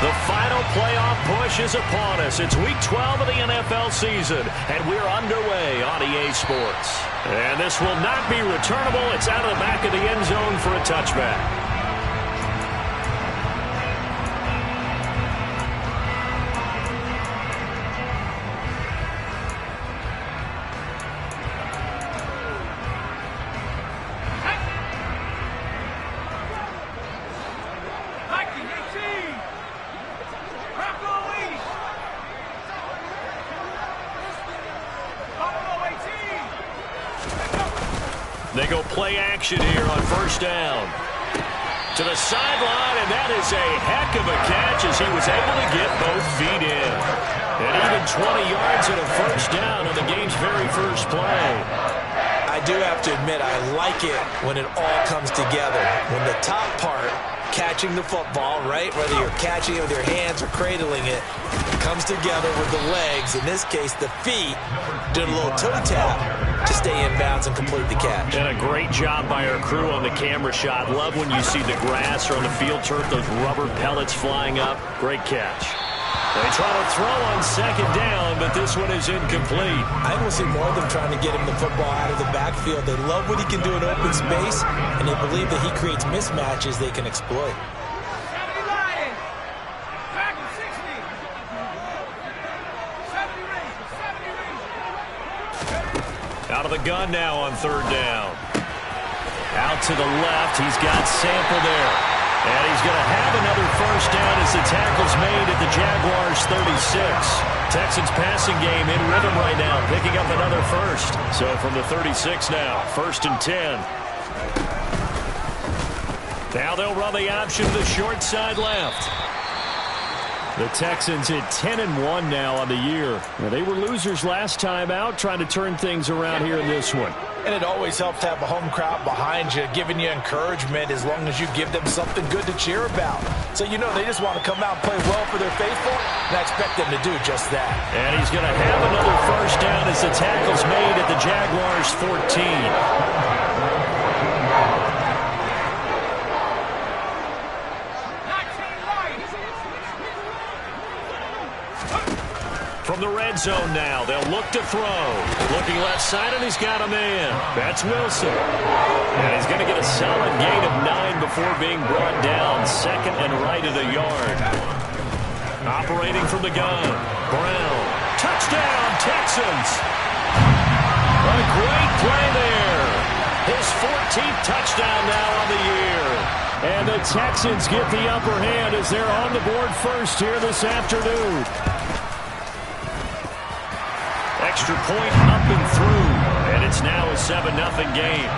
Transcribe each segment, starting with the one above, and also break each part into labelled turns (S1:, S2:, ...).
S1: The final playoff push is upon us. It's Week 12 of the NFL season, and we're underway on EA Sports. And this will not be returnable. It's out of the back of the end zone for a touchback. They go play action here on first down. To the sideline, and that is a heck of a catch as he was able to get both feet in. And even 20 yards and a first down on the game's very first play.
S2: I do have to admit, I like it when it all comes together. When the top part, catching the football, right, whether you're catching it with your hands or cradling it, comes together with the legs. In this case, the feet, did a little toe tap to stay in bounds and complete the catch.
S1: And a great job by our crew on the camera shot. Love when you see the grass or on the field turf, those rubber pellets flying up. Great catch. They try to throw on second down, but this one is incomplete.
S2: I almost see more of them trying to get him the football out of the backfield. They love what he can do in open space, and they believe that he creates mismatches they can exploit.
S1: Out of the gun now on third down. Out to the left. He's got Sample there. And he's going to have another first down as the tackle's made at the Jaguars' 36. Texans passing game in rhythm right now, picking up another first. So from the 36 now, 1st and 10. Now they'll run the option to the short side left. The Texans at 10-1 now on the year. Now, they were losers last time out, trying to turn things around here in this one.
S3: And it always helps to have a home crowd behind you, giving you encouragement as long as you give them something good to cheer about. So, you know, they just want to come out and play well for their faithful, and I expect them to do just that.
S1: And he's going to have another first down as the tackle's made at the Jaguars' 14. From the red zone now, they'll look to throw. Looking left side, and he's got a man. That's Wilson. And he's going to get a solid gain of 9 before being brought down. Second and right at a yard. Operating from the gun. Brown. Touchdown, Texans. A great play there. His 14th touchdown now on the year. And the Texans get the upper hand as they're on the board first here this afternoon. Extra point up and through, and it's now a 7-0 game.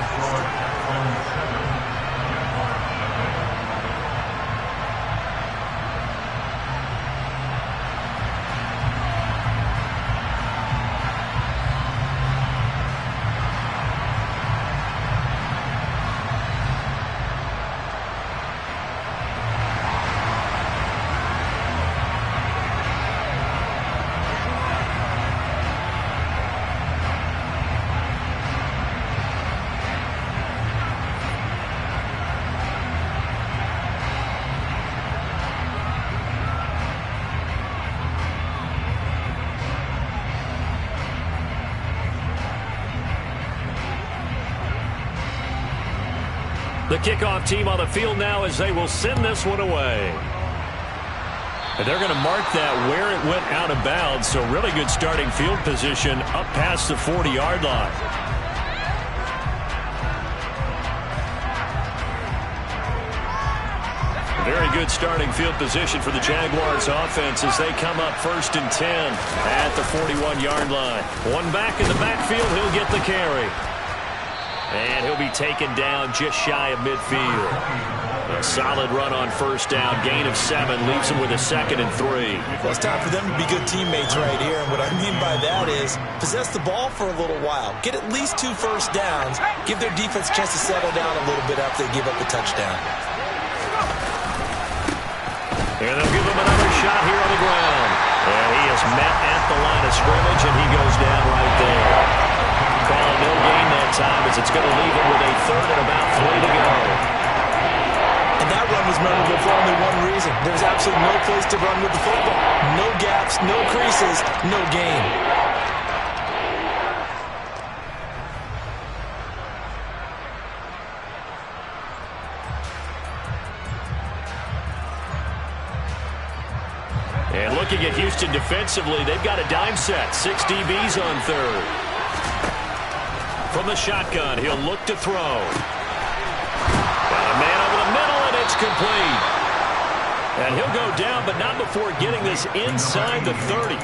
S1: The kickoff team on the field now as they will send this one away. And they're going to mark that where it went out of bounds, so really good starting field position up past the 40-yard line. Very good starting field position for the Jaguars offense as they come up 1st and 10 at the 41-yard line. One back in the backfield, he'll get the carry. And he'll be taken down just shy of midfield. A solid run on first down. Gain of 7 leaves him with a 2nd and 3.
S2: Well, it's time for them to be good teammates right here. And what I mean by that is possess the ball for a little while. Get at least 2 first downs. Give their defense a chance to settle down a little bit after they give up the touchdown.
S1: And they'll give him another shot here on the ground. And he is met at the line of scrimmage, and he goes down right there. Calling no gain that time as it's going to leave him with a 3rd and about 3 to go.
S2: And that run was memorable for only one reason. There's absolutely no place to run with the football. No gaps, no creases, no gain.
S1: And looking at Houston defensively, they've got a dime set. 6 DBs on third. From the shotgun, he'll look to throw. Got a man over the middle, and it's complete. And he'll go down, but not before getting this inside the 30.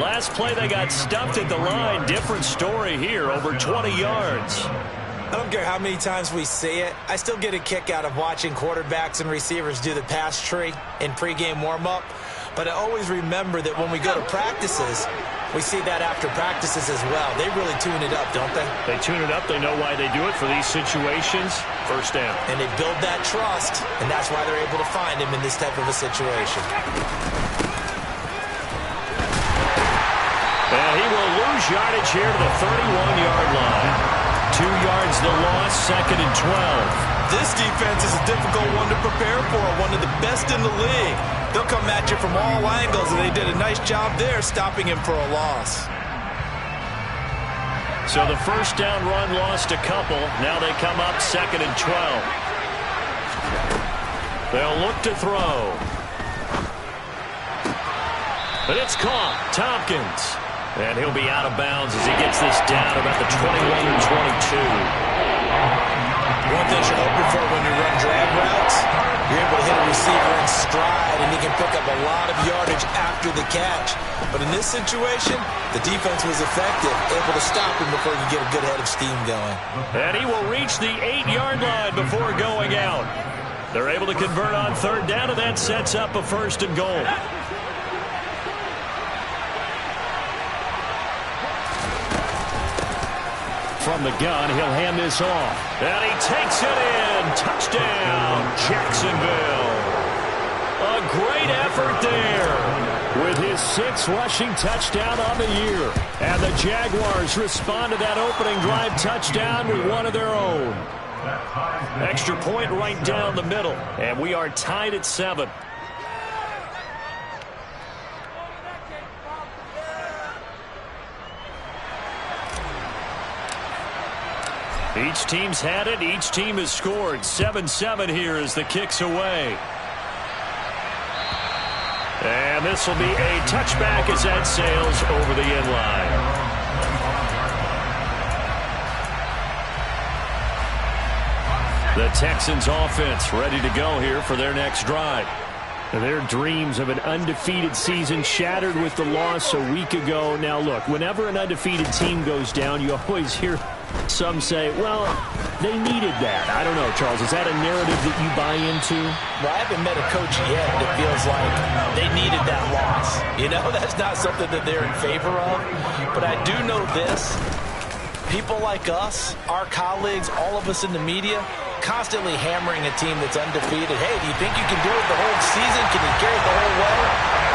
S1: Last play, they got stuffed at the line. Different story here, over 20 yards.
S2: I don't care how many times we see it. I still get a kick out of watching quarterbacks and receivers do the pass tree in pregame warm-up. But I always remember that when we go to practices, we see that after practices as well. They really tune it up, don't they?
S1: They tune it up. They know why they do it for these situations. First down.
S2: And they build that trust, and that's why they're able to find him in this type of a situation.
S1: And he will lose yardage here to the 31-yard line. 2 yards the loss, 2nd and 12.
S2: This defense is a difficult one to prepare for, one of the best in the league. They'll come at you from all angles, and they did a nice job there stopping him for a loss.
S1: So the first down run lost a couple. Now they come up 2nd and 12. They'll look to throw. But it's caught. Tompkins. And he'll be out of bounds as he gets this down about the 21 or 22.
S2: One thing you're hoping for when you run drag routes, you're able to hit a receiver in stride, and he can pick up a lot of yardage after the catch. But in this situation, the defense was effective, able to stop him before he could get a good head of steam going.
S1: And he will reach the 8-yard line before going out. They're able to convert on third down, and that sets up a 1st and goal. From the gun, he'll hand this off. And he takes it in. Touchdown, Jacksonville. A great effort there with his 6th rushing touchdown on the year. And the Jaguars respond to that opening drive touchdown with one of their own. Extra point right down the middle. And we are tied at 7. Each team's had it. Each team has scored. 7-7 here as the kick's away. And this will be a touchback as that sails over the end line. The Texans offense ready to go here for their next drive. Their dreams of an undefeated season shattered with the loss a week ago. Now, look, whenever an undefeated team goes down, you always hear some say, well, they needed that. I don't know, Charles. Is that a narrative that you buy into?
S3: Well, I haven't met a coach yet that feels like they needed that loss. You know, that's not something that they're in favor of. But I do know this. People like us, our colleagues, all of us in the media, constantly hammering a team that's undefeated. Hey, do you think you can do it the whole season? Can you carry it the whole way?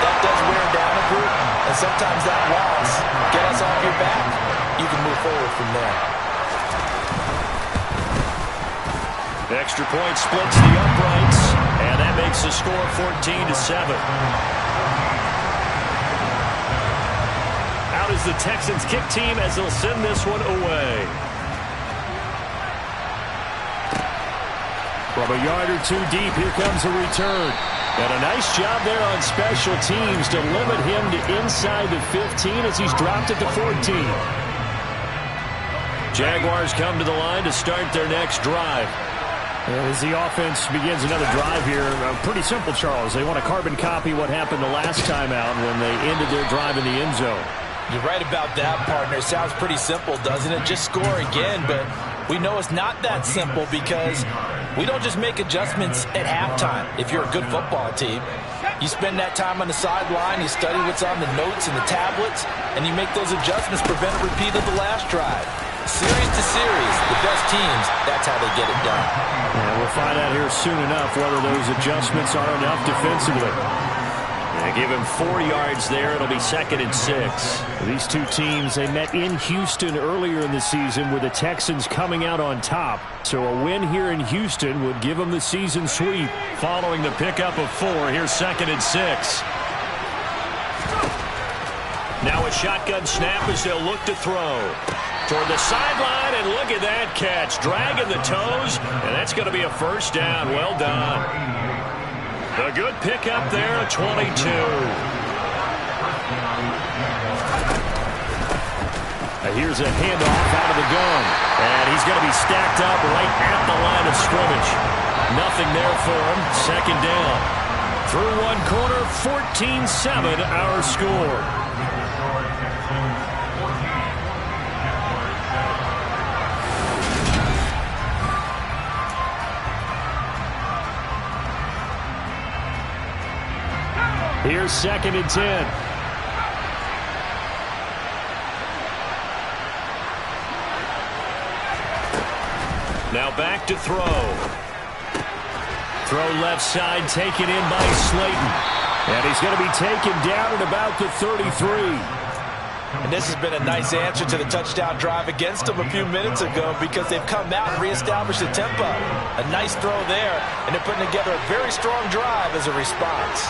S3: That does wear down a group. And sometimes that loss, get us off your back, you can move forward from there.
S1: The extra point splits the uprights, and that makes the score 14-7. Out is the Texans kick team as they'll send this one away. From a yard or two deep, here comes a return. And a nice job there on special teams to limit him to inside the 15 as he's dropped at the 14. Jaguars come to the line to start their next drive. As the offense begins another drive here, pretty simple, Charles. They want to carbon copy what happened the last time out when they ended their drive in the end zone.
S3: You're right about that, partner. Sounds pretty simple, doesn't it? Just score again, but we know it's not that simple because we don't just make adjustments at halftime. If you're a good football team, you spend that time on the sideline, you study what's on the notes and the tablets, and you make those adjustments, prevent a repeat of the last drive. Series to series, the best teams, that's how they get it done.
S1: And we'll find out here soon enough whether those adjustments are enough defensively. They give him 4 yards there. It'll be 2nd and 6.
S4: These two teams, they met in Houston earlier in the season with the Texans coming out on top. So a win here in Houston would give them the season sweep.
S1: Following the pickup of 4, here's 2nd and 6. Now a shotgun snap as they'll look to throw. Toward the sideline, and look at that catch. Dragging the toes, and that's going to be a first down. Well done. A good pickup there at 22.
S4: Here's a handoff out of the gun.
S1: And he's going to be stacked up right at the line of scrimmage. Nothing there for him. 2nd down. Through one quarter, 14-7 our score.
S4: Here's 2nd and 10.
S1: Now back to throw. Throw left side, taken in by Slayton.
S4: And he's going to be taken down at about the 33.
S3: And this has been a nice answer to the touchdown drive against them a few minutes ago because they've come out and reestablished the tempo. A nice throw there, and they're putting together a very strong drive as a response.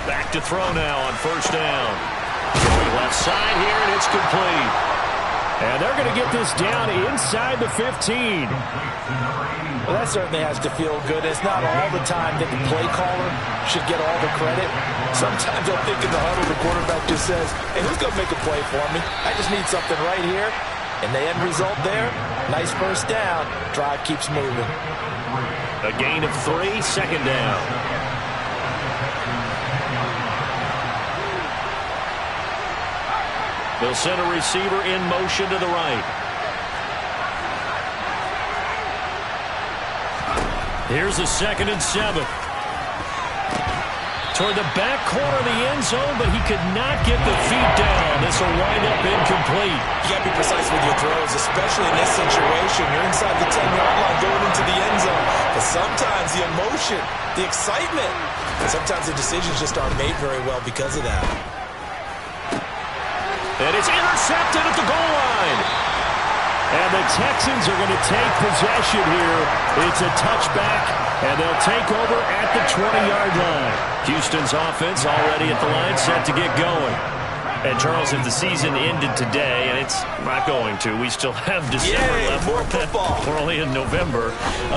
S1: Back to throw now on 1st down. Going left side here, and it's complete.
S4: And they're going to get this down inside the 15.
S3: Well, that certainly has to feel good. It's not all the time that the play caller should get all the credit. Sometimes I think in the huddle, the quarterback just says, hey, who's going to make a play for me? I just need something right here. And the end result there, nice first down. Drive keeps moving.
S1: A gain of 3, 2nd down. They'll send a receiver in motion to the right. Here's a 2nd and 7. Toward the back corner of the end zone, but he could not get the feet down. This will wind up incomplete.
S2: You got to be precise with your throws, especially in this situation. You're inside the 10-yard line going into the end zone. But sometimes the emotion, the excitement, sometimes the decisions just aren't made very well because of that.
S1: And it's intercepted at the goal line.
S4: And the Texans are going to take possession here. It's a touchback, and they'll take over at the 20-yard line.
S1: Houston's offense already at the line, set to get going. And, Charles, if the season ended today, and it's not going to, we still have December left.
S2: More football.
S1: We're only in November.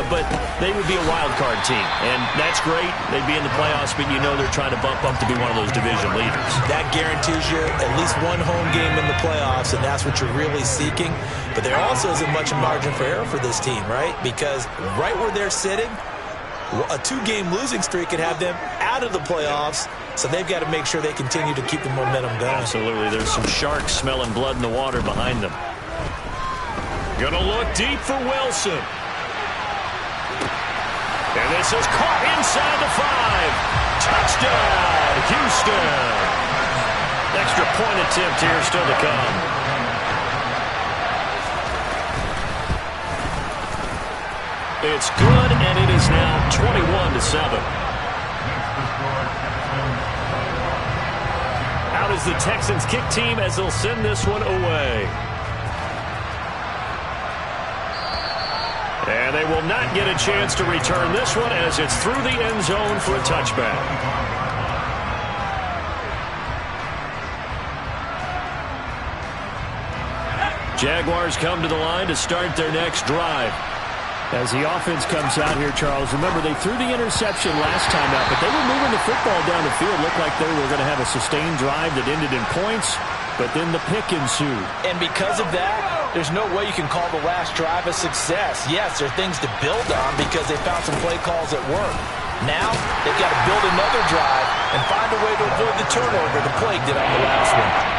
S1: But they would be a wild card team. And that's great. They'd be in the playoffs, but you know they're trying to bump up to be one of those division leaders.
S2: That guarantees you at least one home game in the playoffs, and that's what you're really seeking. But there also isn't much margin for error for this team, right? Because right where they're sitting, a 2-game losing streak could have them out of the playoffs, so they've got to make sure they continue to keep the momentum going.
S1: Absolutely. There's some sharks smelling blood in the water behind them. Going to look deep for Wilson. And this is caught inside the 5. Touchdown, Houston. Extra point attempt here still to come. It's good, and it is now 21-7. Out is the Texans kick team as they'll send this one away. And they will not get a chance to return this one as it's through the end zone for a touchback. Jaguars come to the line to start their next drive.
S4: As the offense comes out here, Charles, remember they threw the interception last time out, but they were moving the football down the field. Looked like they were going to have a sustained drive that ended in points, but then the pick ensued.
S3: And because of that, there's no way you can call the last drive a success. Yes, there are things to build on because they found some play calls that work. Now, they've got to build another drive and find a way to avoid the turnover the plague did on the last one.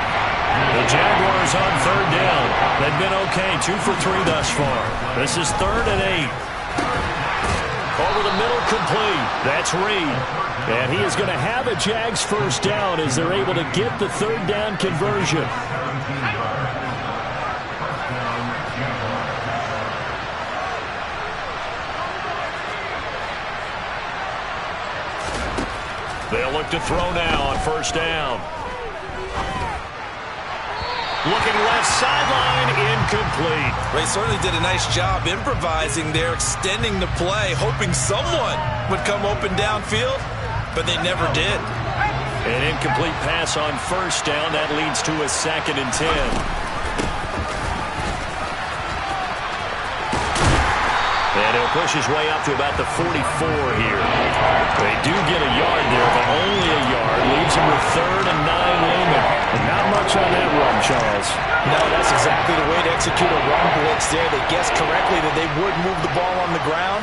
S1: The Jaguars on 3rd down. They've been okay, 2 for 3 thus far. This is 3rd and 8. Over the middle, complete. That's Reed.
S4: And he is going to have a Jags first down as they're able to get the 3rd down conversion.
S1: They'll look to throw now on first down. Looking left sideline, incomplete.
S2: They certainly did a nice job improvising there, extending the play, hoping someone would come open downfield, but they never did.
S1: An incomplete pass on first down. That leads to a 2nd and 10. And he'll push his way up to about the 44 here. They do get a yard there, but only a yard. Leaves him with 3rd and 9 looming.
S4: And not much on that run, Charles.
S3: No, that's exactly the way to execute a run blitz there. They guessed correctly that they would move the ball on the ground,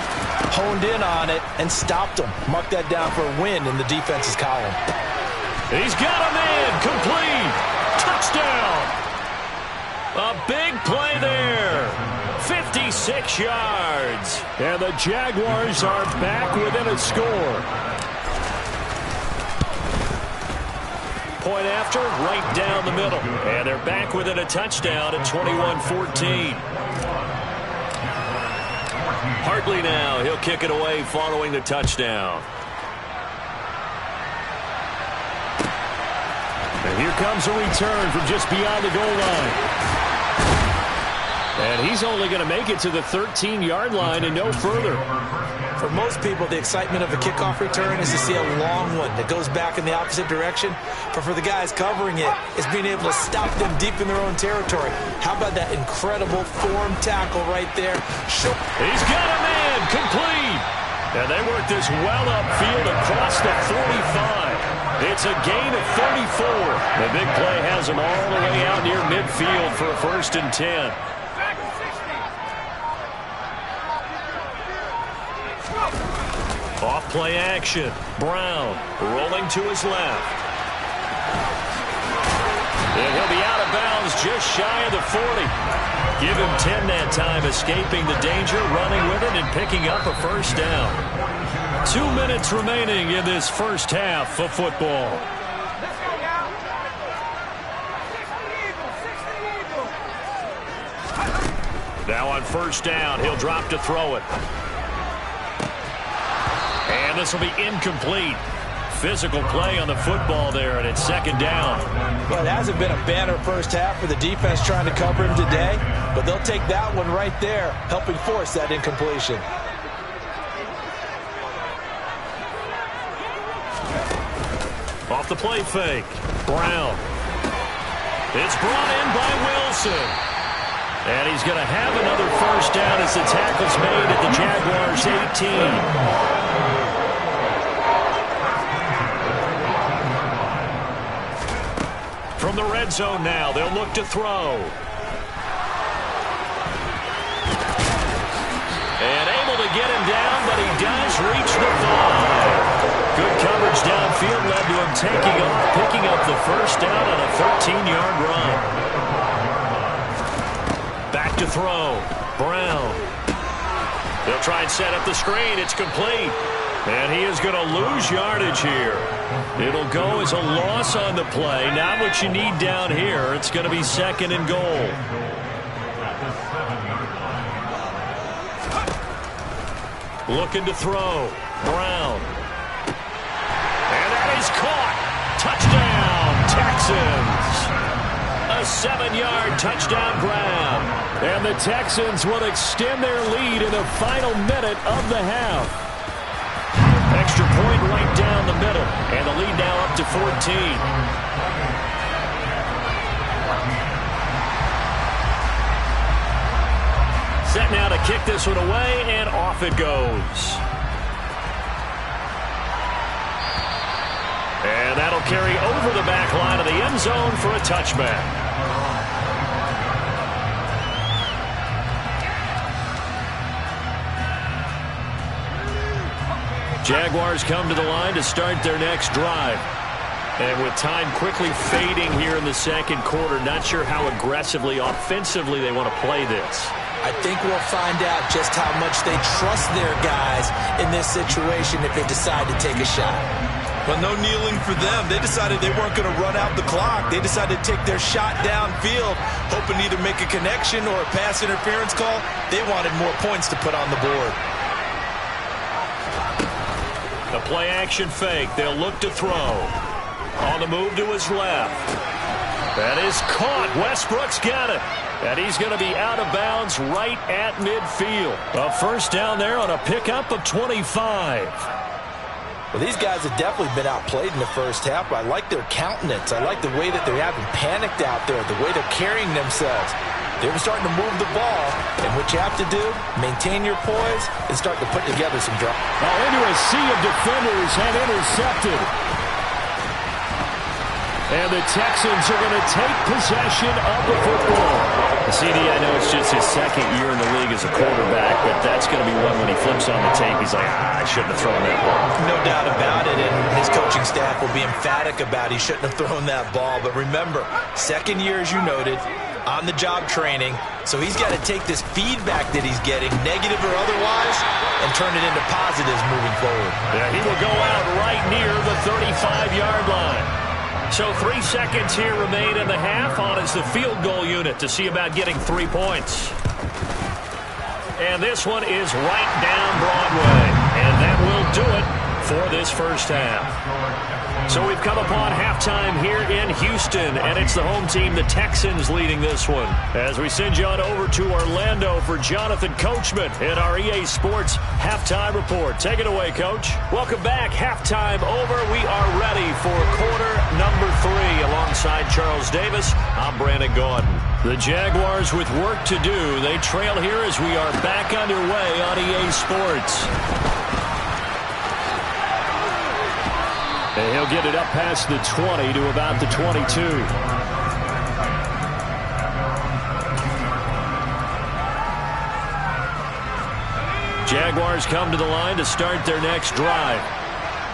S3: honed in on it, and stopped them. Mark that down for a win in the defense's column.
S1: He's got a man. Complete. Touchdown. A big play there. 56 yards.
S4: And the Jaguars are back within a score.
S1: Point after, right down the middle. And they're back within a touchdown at 21-14. Hartley now. He'll kick it away following the touchdown.
S4: And here comes a return from just beyond the goal line. And he's only going to make it to the 13-yard line and no further.
S3: For most people, the excitement of a kickoff return is to see a long one that goes back in the opposite direction. But for the guys covering it, it's being able to stop them deep in their own territory. How about that incredible form tackle right there?
S1: He's got a man. Complete. And they work this well upfield across the 45. It's a gain of 34. The big play has them all the way out near midfield for a 1st and 10. Off play action. Brown rolling to his left. And he'll be out of bounds just shy of the 40. Give him 10 that time, escaping the danger, running with it, and picking up a 1st down. 2 minutes remaining in this first half of football. Now on first down, he'll drop to throw it. And this will be incomplete. Physical play on the football there, and it's 2nd down.
S3: Well, it hasn't been a banner first half for the defense trying to cover him today, but they'll take that one right there, helping force that incompletion.
S1: Off the play fake. Brown. It's brought in by Wilson. And he's going to have another 1st down as the tackle's made at the Jaguars' 18. From the red zone now, they'll look to throw. And able to get him down, but he does reach the 5. Good coverage downfield led to him taking off, picking up the 1st down on a 13-yard run. Back to throw. Brown. They'll try and set up the screen. It's complete. And he is going to lose yardage here. It'll go as a loss on the play. Not what you need down here. It's going to be 2nd and goal. Looking to throw. Brown. And that is caught. Touchdown, Texans. A 7-yard touchdown grab.
S4: And the Texans will extend their lead in the final minute of the half.
S1: Extra point right down the middle. And the lead now up to 14. Set now to kick this one away, and off it goes. And that'll carry over the back line of the end zone for a touchback. Jaguars come to the line to start their next drive. And with time quickly fading here in the 2nd quarter, not sure how aggressively, offensively they want to play this.
S3: I think we'll find out just how much they trust their guys in this situation if they decide to take a shot.
S2: Well, no kneeling for them. They decided they weren't going to run out the clock. They decided to take their shot downfield, hoping to either make a connection or a pass interference call. They wanted more points to put on the board.
S1: The play action fake. They'll look to throw. On the move to his left. That is caught. Westbrook's got it. And he's going to be out of bounds right at midfield. A first down there on a pickup of 25.
S3: Well, these guys have definitely been outplayed in the first half, but I like their countenance. I like the way that they're having panicked out there, the way they're carrying themselves. They're starting to move the ball, and what you have to do, maintain your poise and start to put together some drives.
S4: Now into a sea of defenders and intercepted. And the Texans are going to take possession of the football.
S1: CD, I know it's just his second year in the league as a quarterback, but that's going to be one when he flips on the tape. He's like, I shouldn't have thrown that ball.
S3: No doubt about it, and his coaching staff will be emphatic about he shouldn't have thrown that ball. But remember, second year, as you noted, on-the-job training, so he's got to take this feedback that he's getting, negative or otherwise, and turn it into positives moving forward.
S1: Yeah, he will go out right near the 35-yard line. So 3 seconds here remain in the half on as the field goal unit to see about getting 3 points. And this one is right down Broadway. And that will do it for this first half. So we've come upon halftime here in Houston, and it's the home team, the Texans, leading this one. As we send you on over to Orlando for Jonathan Coachman in our EA Sports Halftime Report. Take it away, Coach. Welcome back. Halftime over. We are ready for quarter number 3. Alongside Charles Davis, I'm Brandon Gaudin. The Jaguars with work to do. They trail here as we are back underway on EA Sports. And he'll get it up past the 20 to about the 22. Jaguars come to the line to start their next drive.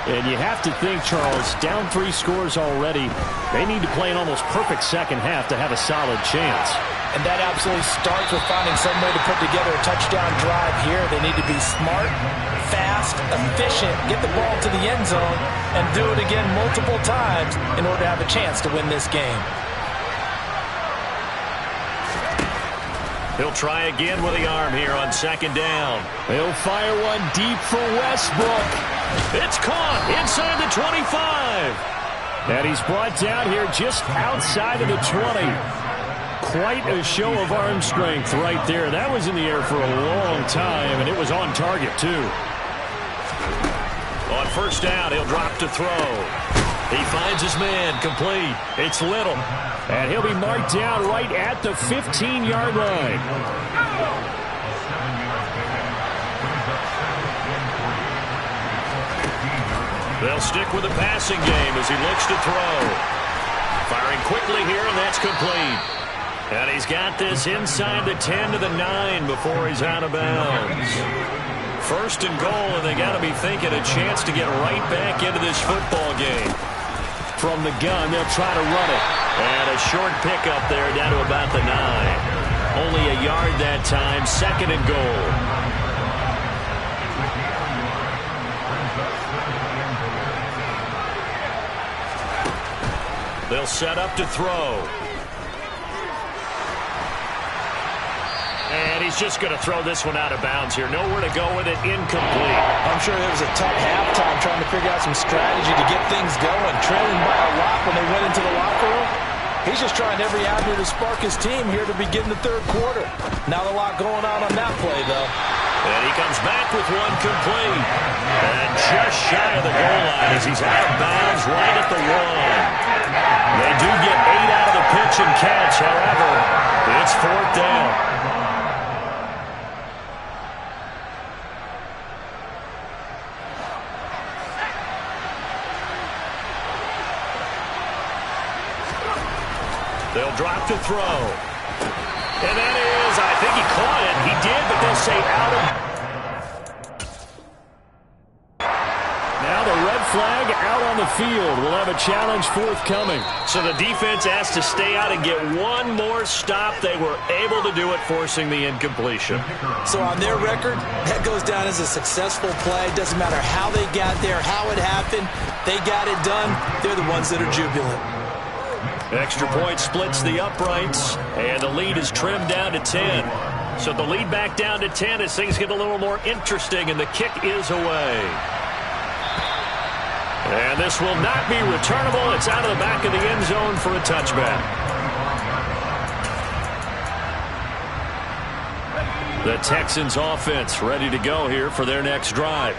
S1: And you have to think, Charles, down 3 scores already. They need to play an almost perfect second half to have a solid chance.
S3: And that absolutely starts with finding some way to put together a touchdown drive here. They need to be smart, fast, efficient, get the ball to the end zone, and do it again multiple times in order to have a chance to win this game.
S1: He'll try again with the arm here on second down.
S4: He'll fire one deep for Westbrook.
S1: It's caught inside the 25.
S4: And he's brought down here just outside of the 20. Quite a show of arm strength right there. That was in the air for a long time, and it was on target, too.
S1: On first down, he'll drop to throw. He finds his man complete. It's Little.
S4: And he'll be marked down right at the 15-yard line.
S1: They'll stick with the passing game as he looks to throw. Firing quickly here, and that's complete. And he's got this inside the 10 to the 9 before he's out of bounds. First and goal, and they got to be thinking a chance to get right back into this football game.
S4: From the gun, they'll try to run it.
S1: And a short pickup there down to about the 9. Only a yard that time, second and goal. They'll set up to throw. And he's just going to throw this one out of bounds here. Nowhere to go with it, incomplete.
S3: I'm sure it was a tough halftime trying to figure out some strategy to get things going. Trailing by a lot when they went into the locker room. He's just trying every avenue to spark his team here to begin the third quarter. Not a lot going on that play, though.
S1: And he comes back with one complete. And just shy of the goal line as he's out of bounds right at the 1. They do get 8 out of the pitch and catch. However, it's fourth down. They'll drop to throw. And that is, I think he caught it. He did, but they'll say out of.
S4: Now the red flag out on the field. We'll have a challenge forthcoming.
S1: So the defense has to stay out and get one more stop. They were able to do it, forcing the incompletion.
S3: So on their record, that goes down as a successful play. Doesn't matter how they got there, how it happened. They got it done. They're the ones that are jubilant.
S1: Extra point splits the uprights, and the lead is trimmed down to 10. So the lead back down to 10 as things get a little more interesting, and the kick is away. And this will not be returnable. It's out of the back of the end zone for a touchback. The Texans offense ready to go here for their next drive.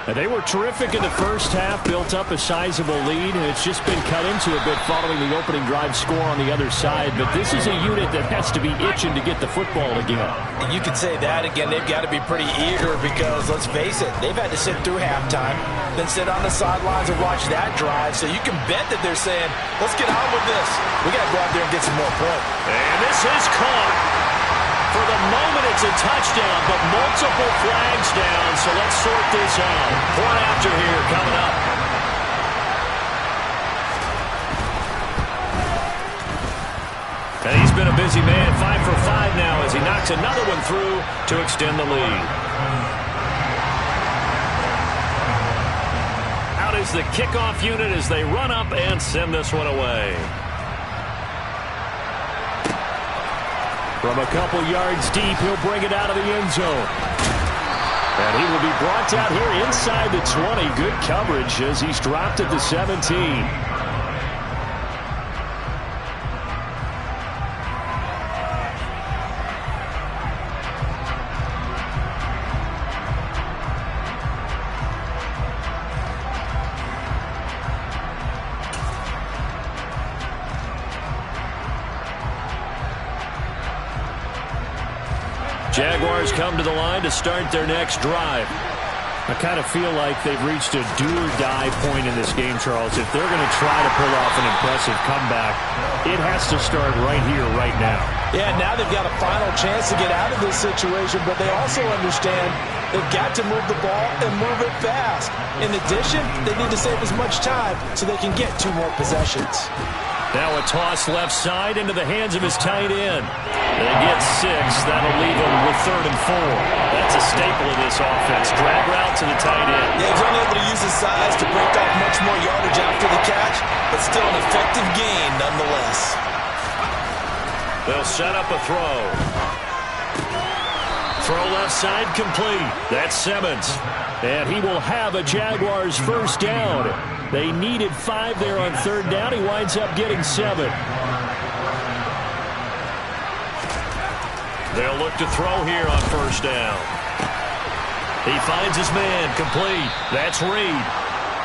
S4: And they were terrific in the first half, built up a sizable lead, and it's just been cut into a bit following the opening drive score on the other side. But this is a unit that has to be itching to get the football again.
S3: You could say that again. They've got to be pretty eager because, let's face it, they've had to sit through halftime, then sit on the sidelines and watch that drive. So you can bet that they're saying, let's get on with this. We got to go out there and get some more points.
S1: And this is caught. For the moment, it's a touchdown, but multiple flags down, so let's sort this out. Point after here coming up. And he's been a busy man, 5 for 5 now as he knocks another one through to extend the lead. Out is the kickoff unit as they run up and send this one away.
S4: From a couple yards deep, he'll bring it out of the end zone. And he will be brought out here inside the 20. Good coverage as he's dropped at the 17.
S1: Jaguars come to the line to start their next drive.
S4: I kind of feel like they've reached a do-or-die point in this game, Charles. If they're going to try to pull off an impressive comeback, it has to start right here, right now.
S3: Yeah, now they've got a final chance to get out of this situation, but they also understand they've got to move the ball and move it fast. In addition, they need to save as much time so they can get 2 more possessions.
S1: Now a toss left side into the hands of his tight end. They get 6. That'll leave him with 3rd and 4. That's a staple of this offense. Drag route to the tight end.
S3: Yeah, he's only able to use his size to break off much more yardage after the catch, but still an effective gain nonetheless.
S1: They'll set up a throw. Throw left side complete. That's Simmons.
S4: And he will have a Jaguars first down. They needed 5 there on 3rd down. He winds up getting 7.
S1: They'll look to throw here on 1st down. He finds his man complete. That's Reed.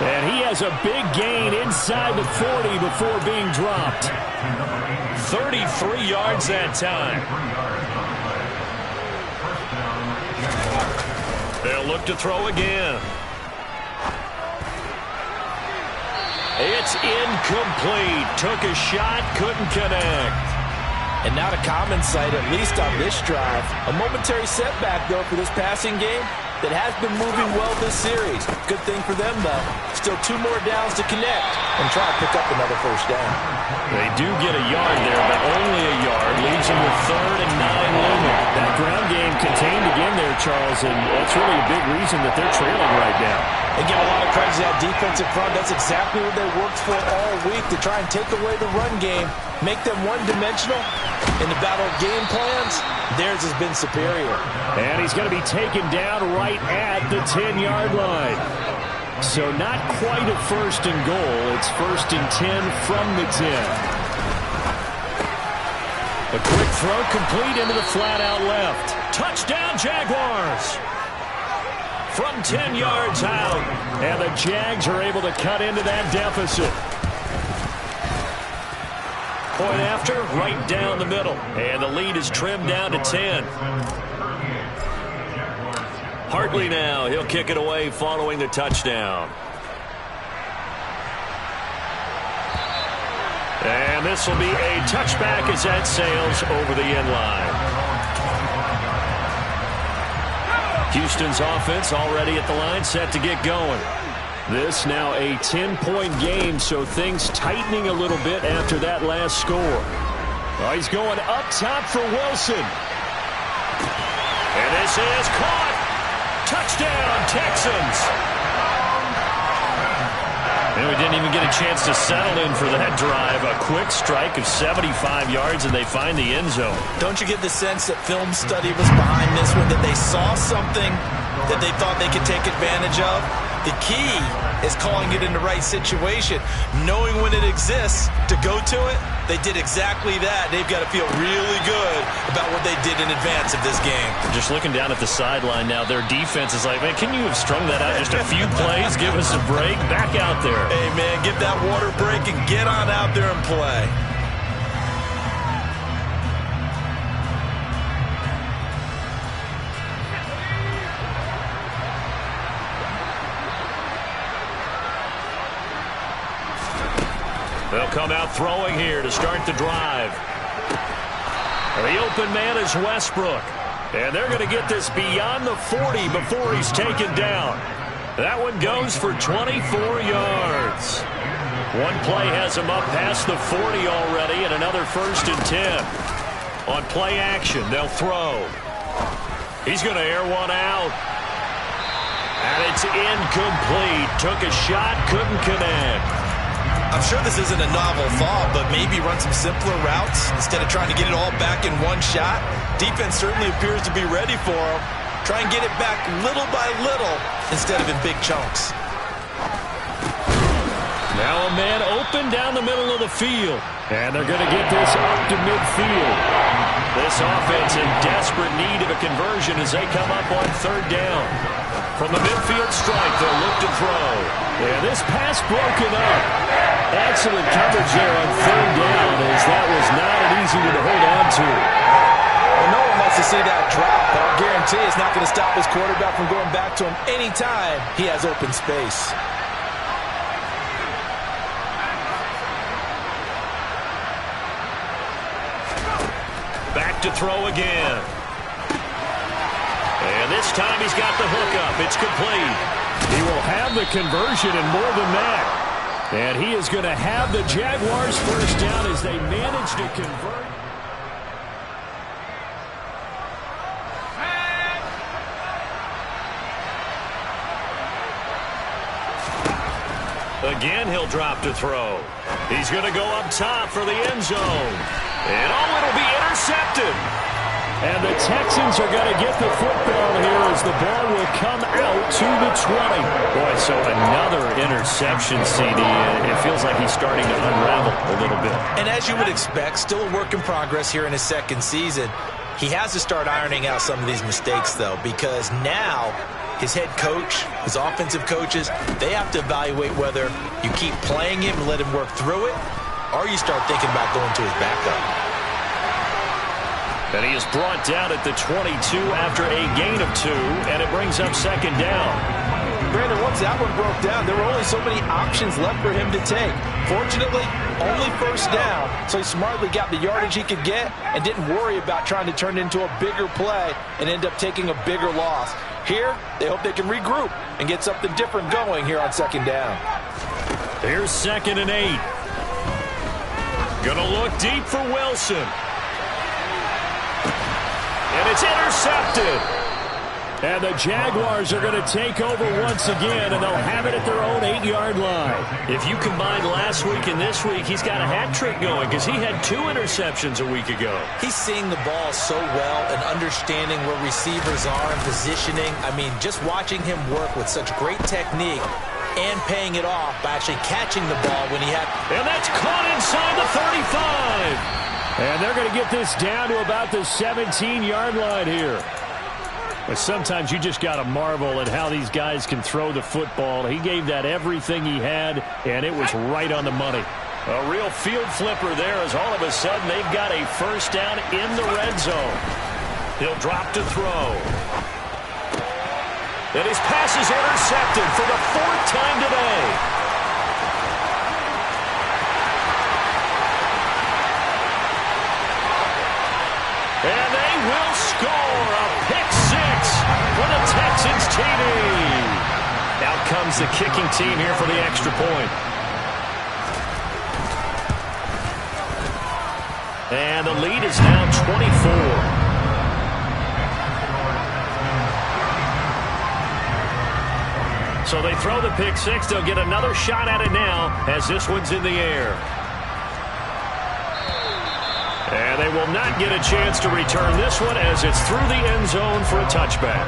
S4: And he has a big gain inside the 40 before being dropped.
S1: 33 yards that time. They'll look to throw again. It's incomplete. Took a shot, couldn't connect.
S3: And not a common sight, at least on this drive. A momentary setback, though, for this passing game that has been moving well this series. Good thing for them, though. Still 2 more downs to connect and try to pick up another first down.
S1: They do get a yard there, but only a yard. Leaves them with 3rd and 9 looming.
S4: That ground game contained again there, Charles, and that's really a big reason that they're trailing right now.
S3: They give a lot of credit to that defensive front. That's exactly what they worked for all week, to try and take away the run game, make them one-dimensional. In the battle of game plans, theirs has been superior.
S4: And he's going to be taken down right at the 10-yard line. So not quite a 1st and goal. It's 1st and 10 from the 10. A quick throw complete into the flat out left.
S1: Touchdown, Jaguars! From 10 yards out.
S4: And the Jags are able to cut into that deficit.
S1: Point after, right down the middle. And the lead is trimmed down to 10. Hartley now, he'll kick it away following the touchdown. And this will be a touchback as that sails over the end line. Houston's offense already at the line, set to get going.
S4: This now a 10-point game, so things tightening a little bit after that last score. Oh, he's going up top for Wilson.
S1: And this is caught. Touchdown, Texans. And we didn't even get a chance to settle in for that drive. A quick strike of 75 yards, and they find the end zone.
S3: Don't you get the sense that film study was behind this one, that they saw something that they thought they could take advantage of?
S2: The key is calling it in the right situation, knowing when it exists to go to it. They did exactly that. They've got to feel really good about what they did in advance of this game.
S1: Just looking down at the sideline now, their defense is like, man, can you have strung that out just a few plays? Give us a break. Back out there.
S2: Hey, man, give that water break and get on out there and play.
S1: They'll come out throwing here to start the drive. The open man is Westbrook. And they're going to get this beyond the 40 before he's taken down. That one goes for 24 yards. One play has him up past the 40 already, and another 1st and 10. On play action, they'll throw. He's going to air one out. And it's incomplete. Took a shot, couldn't connect.
S2: I'm sure this isn't a novel thought, but maybe run some simpler routes instead of trying to get it all back in one shot. Defense certainly appears to be ready for him. Try and get it back little by little instead of in big chunks.
S1: Now a man open down the middle of the field. And they're going to get this up to midfield. This offense in desperate need of a conversion as they come up on 3rd down. From the midfield stripe, they'll look to throw. Yeah, this pass broken up. Excellent coverage there on 3rd down, as that was not an easy one to hold on to.
S3: Well, no one wants to see that drop, but I'll guarantee it's not going to stop his quarterback from going back to him anytime he has open space.
S1: Back to throw again. And this time he's got the hook up. It's complete.
S4: He will have the conversion and more than that. And he is going to have the Jaguars' 1st down as they manage to convert.
S1: Again, he'll drop to throw. He's going to go up top for the end zone. And it'll be intercepted.
S4: And the Texans are going to get the football here as the ball will come out to the 20.
S1: Boy, so another interception, CD. It feels like he's starting to unravel a little bit.
S2: And as you would expect, still a work in progress here in his 2nd season. He has to start ironing out some of these mistakes, though, because now his head coach, his offensive coaches, they have to evaluate whether you keep playing him and let him work through it, or you start thinking about going to his backup.
S1: And he is brought down at the 22 after a gain of 2, and it brings up 2nd down.
S3: Brandon, once that one broke down, there were only so many options left for him to take. Fortunately, only 1st down, so he smartly got the yardage he could get and didn't worry about trying to turn it into a bigger play and end up taking a bigger loss. Here, they hope they can regroup and get something different going here on 2nd down.
S1: Here's 2nd and 8. Gonna look deep for Wilson. And it's intercepted.
S4: And the Jaguars are going to take over once again, and they'll have it at their own 8-yard line.
S1: If you combine last week and this week, he's got a hat trick going because he had 2 interceptions a week ago.
S2: He's seeing the ball so well and understanding where receivers are and positioning. I mean, just watching him work with such great technique and paying it off by actually catching the ball when he had...
S1: And that's caught inside the 35.
S4: And they're going to get this down to about the 17-yard line here. But sometimes you just got to marvel at how these guys can throw the football. He gave that everything he had, and it was right on the money.
S1: A real field flipper there as all of a sudden they've got a 1st down in the red zone. He'll drop to throw. And his pass is intercepted for the 4th time today. And they will score a pick 6 for the Texans TD. Out comes the kicking team here for the extra point. And the lead is now 24. So they throw the pick 6. They'll get another shot at it now as this one's in the air. And they will not get a chance to return this one as it's through the end zone for a touchback.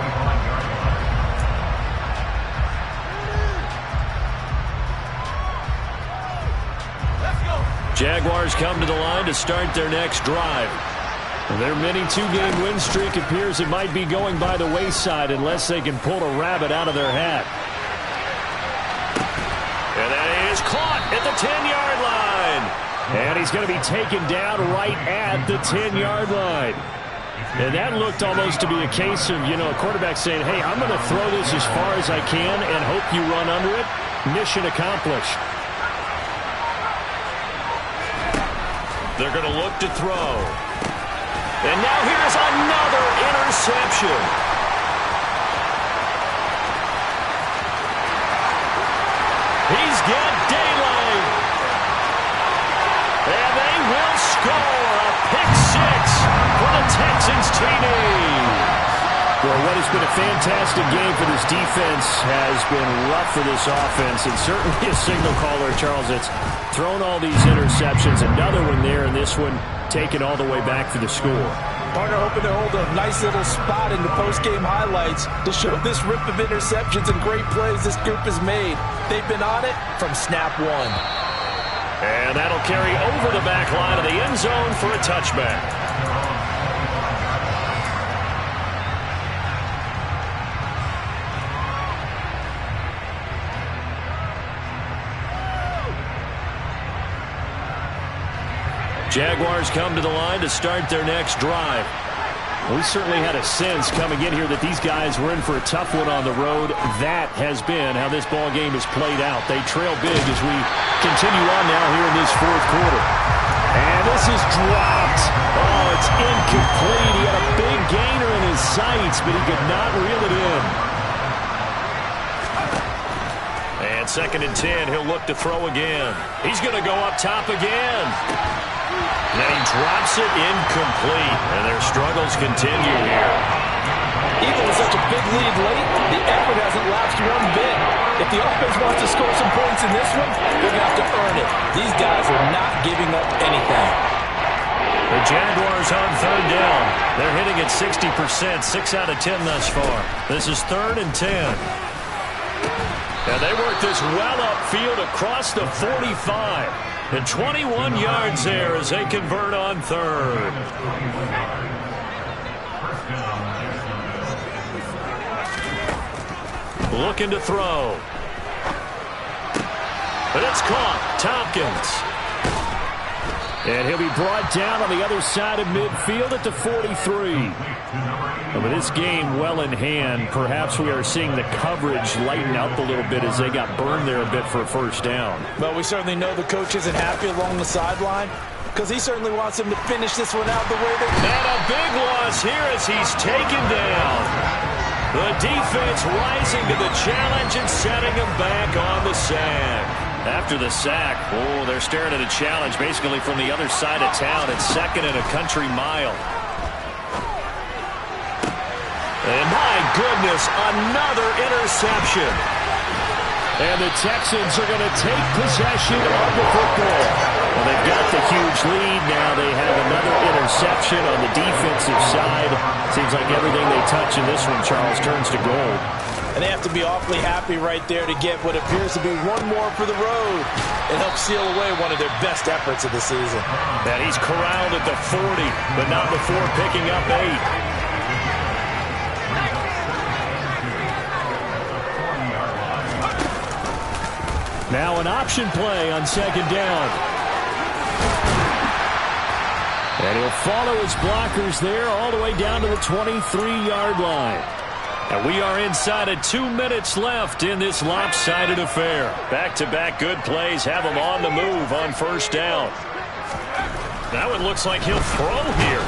S1: Jaguars come to the line to start their next drive. And their mini two-game win streak appears it might be going by the wayside unless they can pull a rabbit out of their hat. And that is caught at the 10-yard line. And he's going to be taken down right at the 10-yard line. And that looked almost to be a case of, a quarterback saying, hey, I'm going to throw this as far as I can and hope you run under it. Mission accomplished. They're going to look to throw. And now here's another interception. He's got daylight. And they will score a pick six for the Texans TD. Well, what has been a fantastic game for this defense has been rough for this offense, and certainly a signal caller, Charles, that's thrown all these interceptions. Another one there, and this one taken all the way back for the score.
S3: Partner hoping to hold a nice little spot in the post-game highlights to show this rip of interceptions and great plays this group has made. They've been on it from snap one.
S1: And that'll carry over the back line of the end zone for a touchback. Jaguars come to the line to start their next drive. We certainly had a sense coming in here that these guys were in for a tough one on the road. That has been how this ball game has played out. They trail big as we continue on now here in this fourth quarter. And this is dropped. Oh, it's incomplete. He had a big gainer in his sights, but he could not reel it in. And 2nd and 10, he'll look to throw again. He's going to go up top again. And he drops it incomplete, and their struggles continue here.
S3: Even with such a big lead late, the effort hasn't lapsed one bit. If the offense wants to score some points in this one, they're going to have to earn it. These guys are not giving up anything.
S1: The Jaguars on 3rd down. They're hitting at 60%, 6 out of 10 thus far. This is 3rd and 10. And they work this well upfield across the 45. And 21 yards there as they convert on 3rd. Looking to throw. But it's caught. Tompkins. And he'll be brought down on the other side of midfield at the 43. And with this game well in hand, perhaps we are seeing the coverage lighten up a little bit as they got burned there a bit for a first down.
S3: Well, we certainly know the coach isn't happy along the sideline because he certainly wants them to finish this one out the way they can.
S1: And a big loss here as he's taken down. The defense rising to the challenge and setting him back on the sack. After the sack, they're staring at a challenge basically from the other side of town. It's 2nd and a country mile. And my goodness, another interception. And the Texans are going to take possession of the football. Well, they've got the huge lead. Now they have another interception on the defensive side. Seems like everything they touch in this one, Charles, turns to gold.
S3: And they have to be awfully happy right there to get what appears to be one more for the road and help seal away one of their best efforts of the season.
S1: And he's corralled at the 40, but not before picking up 8. Now an option play on 2nd down. And he'll follow his blockers there all the way down to the 23-yard line. And we are inside of 2 minutes left in this lopsided affair. Back-to-back good plays have him on the move on 1st down. Now it looks like he'll throw here.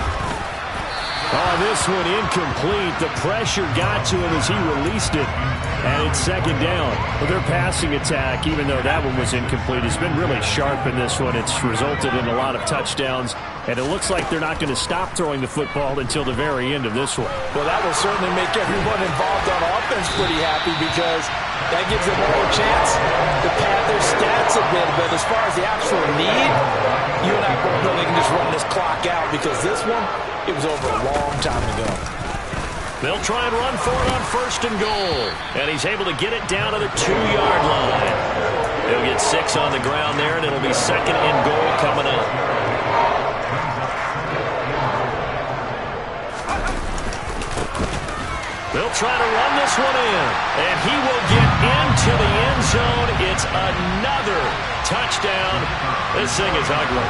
S1: Oh, this one incomplete. The pressure got to him as he released it. And it's 2nd down. Well, their passing attack, even though that one was incomplete, has been really sharp in this one. It's resulted in a lot of touchdowns. And it looks like they're not going to stop throwing the football until the very end of this one.
S3: Well, that will certainly make everyone involved on offense pretty happy because that gives them more chance to pad their stats a bit. But as far as the actual need, you and I both know they can just run this clock out because this one, it was over a long time ago.
S1: They'll try and run for it on 1st and goal. And he's able to get it down to the 2-yard line. He'll get 6 on the ground there, and it'll be 2nd and goal coming up. They'll try to run this one in, and he will get into the end zone. It's another touchdown. This thing is ugly.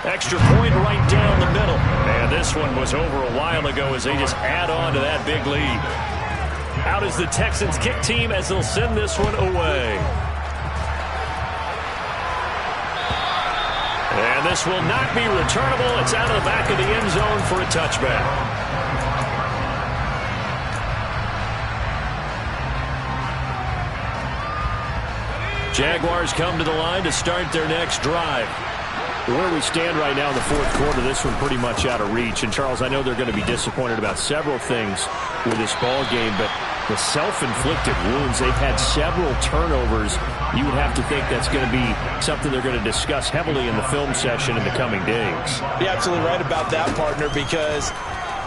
S1: Extra point right down the middle. And this one was over a while ago as they just add on to that big lead. Out is the Texans kick team as they'll send this one away. And this will not be returnable. It's out of the back of the end zone for a touchback. Jaguars come to the line to start their next drive. Where we stand right now in the fourth quarter, this one pretty much out of reach. And, Charles, I know they're going to be disappointed about several things with this ball game, but the self-inflicted wounds, they've had several turnovers. You would have to think that's going to be something they're going to discuss heavily in the film session in the coming days.
S3: You're absolutely right about that, partner, because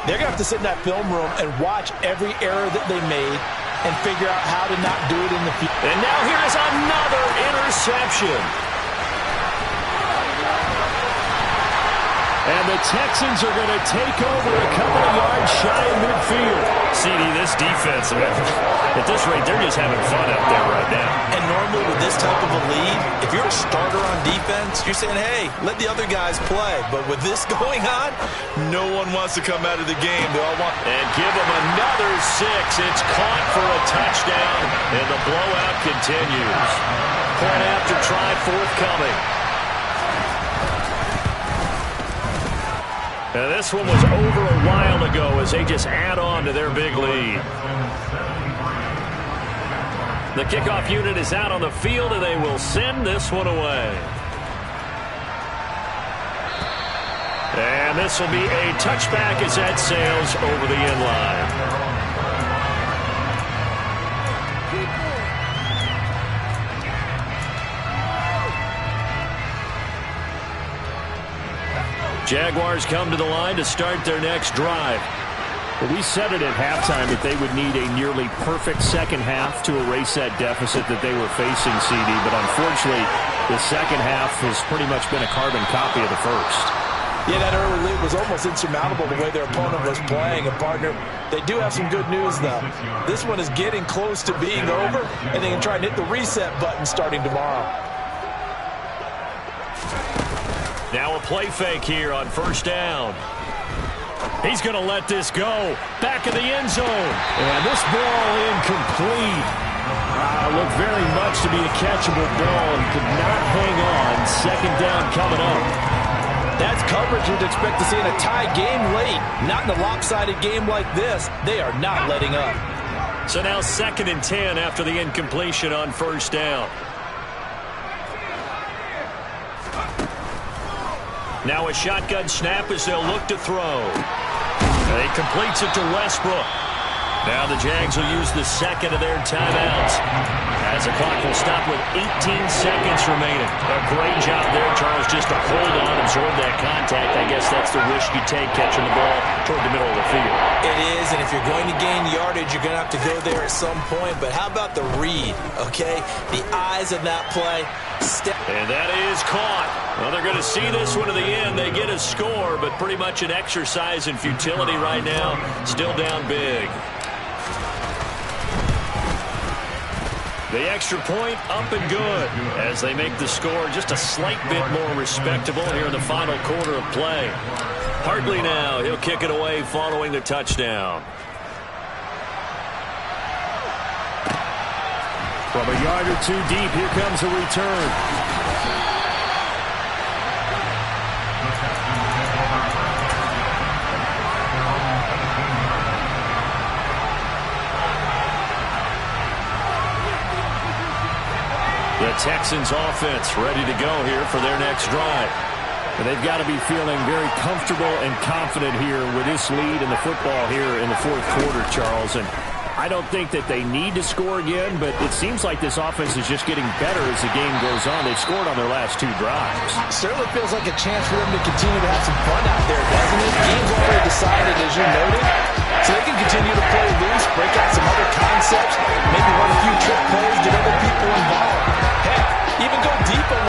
S3: they're going to have to sit in that film room and watch every error that they made and figure out how to not do it in the future.
S1: And now here is another interception. And the Texans are going to take over a couple of yards shy of midfield. CD, this defense, man, at this rate, they're just having fun out there right now.
S2: And normally with this type of a lead, if you're a starter on defense, you're saying, hey, let the other guys play. But with this going on, no one wants to come out of the game. They all want.
S1: And give them another 6. It's caught for a touchdown, and the blowout continues. Point after try forthcoming. And this one was over a while ago as they just add on to their big lead. The kickoff unit is out on the field, and they will send this one away. And this will be a touchback as that sails over the end line. Jaguars come to the line to start their next drive.
S4: Well, we said it at halftime that they would need a nearly perfect second half to erase that deficit that they were facing, CD. But unfortunately, the second half has pretty much been a carbon copy of the first.
S3: Yeah, that early lead was almost insurmountable the way their opponent was playing. And, partner, they do have some good news, though. This one is getting close to being over, and they can try and hit the reset button starting tomorrow.
S1: Now a play fake here on first down. He's going to let this go. Back in the end zone.
S4: And this ball incomplete. Looked very much to be a catchable ball and could not hang on. Second down coming up.
S3: That's coverage you'd expect to see in a tie game late. Not in a lopsided game like this. They are not letting up.
S1: So now 2nd and 10 after the incompletion on first down. Now a shotgun snap as they'll look to throw. And he completes it to Westbrook. Now the Jags will use the second of their timeouts as the clock will stop with 18 seconds remaining. A great job there, Charles, just to hold on, absorb that contact. I guess that's the risk you take catching the ball toward the middle of the field.
S2: It is, and if you're going to gain yardage, you're going to have to go there at some point. But how about the read, okay? The eyes of that play.
S1: And that is caught. Well, they're going to see this one to the end. They get a score, but pretty much an exercise in futility right now. Still down big. The extra point up and good as they make the score just a slight bit more respectable here in the final quarter of play. Hartley now, he'll kick it away following the touchdown.
S4: From a yard or two deep, here comes a return.
S1: The Texans offense ready to go here for their next drive.
S4: And they've got to be feeling very comfortable and confident here with this lead in the football here in the fourth quarter, Charles. And I don't think that they need to score again, but it seems like this offense is just getting better as the game goes on. They've scored on their last 2 drives.
S3: Certainly feels like a chance for them to continue to have some fun out there, doesn't it? Game's already decided, as you noted, so they can continue to play loose, break out some other concepts, maybe run a few trick plays, get other people involved.